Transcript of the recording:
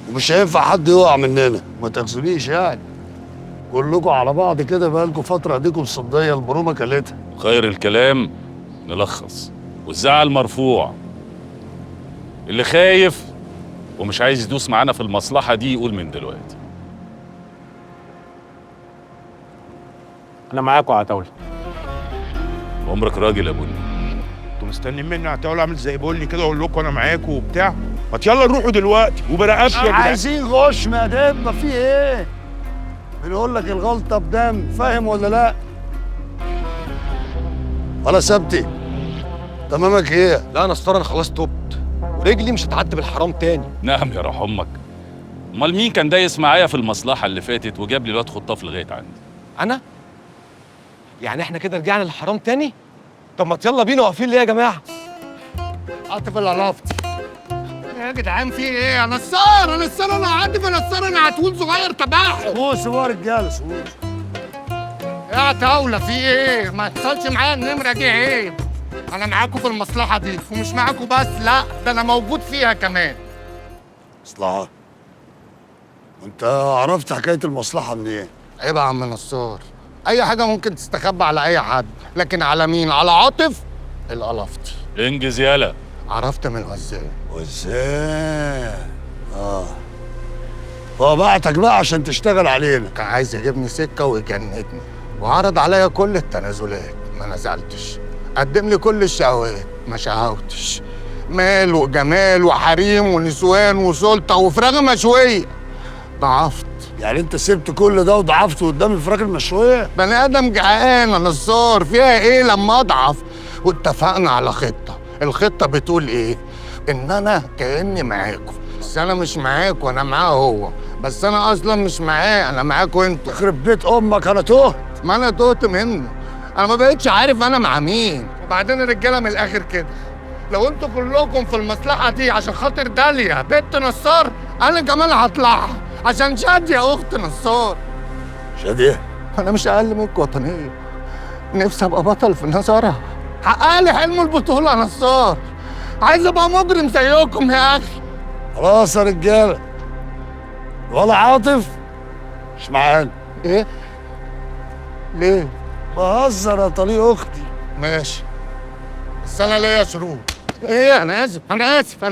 ومش هينفع حد يقع مننا، ما تاخذونيش يعني. كلكم على بعض كده بقالكم فترة ايديكم صدية، البرومة كلتها. خير الكلام نلخص، والزعل مرفوع. اللي خايف ومش عايز يدوس معانا في المصلحة دي يقول من دلوقتي. انا معاكم يا عتاوله. عمرك راجل يا بني. انتوا مستنيين مني عتاوله اعمل زي بقولي كده اقول لكم انا معاكم وبتاع؟ ما يلا نروحوا دلوقتي وبرقبش يا جدعان. عايزين غش ما دب في ايه؟ بنقول لك الغلطة بدم، فاهم ولا لا؟ ولا سبتي تمامك ايه؟ لا انا انا خلاص تبت ورجلي مش هتعدي بالحرام تاني. نعم يا روح امك. امال مين كان دايس معايا في المصلحة اللي فاتت وجاب لي الواد خطاف لغاية عندي؟ انا؟ يعني احنا كده رجعنا للحرام تاني؟ طب ما يلا بينا، واقفين ليه يا جماعه؟ عاطف العلافتي يا جدعان في ايه؟ انا نصار انا عاطف انا عتول صغير تبعه. سوس بقى رجاله سوس. يا عتاوله في ايه؟ ما يحصلش معايا النمره دي عيب. انا معاكم في المصلحه دي، ومش معاكم بس، لا ده انا موجود فيها كمان. مصلحة؟ وانت عرفت حكاية المصلحة منين؟ عيب يا عم نصار، اي حاجه ممكن تستخبى على اي حد، لكن على مين؟ على عاطف القلفتي. انجز يالا. عرفت من الغزال. وازاي؟ هو بعتك بقى عشان تشتغل علينا. كان عايز يجيبني سكه ويجندني، وعرض عليا كل التنازلات، ما نزلتش. قدم لي كل الشهوات، ما شهوتش. مال وجمال وحريم ونسوان وسلطه وفراخ مشويه، ضعفت. يعني انت سبت كل ده وضعفت قدام الفراخ المشوية؟ بني ادم جعان يا نصار، فيها ايه لما اضعف؟ واتفقنا على خطه، الخطه بتقول ايه؟ ان انا كاني معاكم، بس انا مش معاكم، انا معاه هو، بس انا اصلا مش معاه، انا معاكم انتوا. يخرب بيت امك انا تهت. ما انا تهت منه، انا ما بقتش عارف انا مع مين. وبعدين الرجاله من الاخر كده، لو انتوا كلكم في المصلحه دي عشان خاطر داليا بنت نصار، انا كمان هطلعها عشان شاديه اخت نصار. شادية؟ انا مش اقل منكم وطنيه، نفسي ابقى بطل في نظرها، حقق لي حلم البطوله يا نصار، عايز ابقى مجرم زيكم يا اخي. خلاص يا رجالة، ولا عاطف مش معانا. ايه؟ ليه؟ بهزر يا طليق اختي. ماشي، بس انا ليا شروط. ايه؟ انا اسف.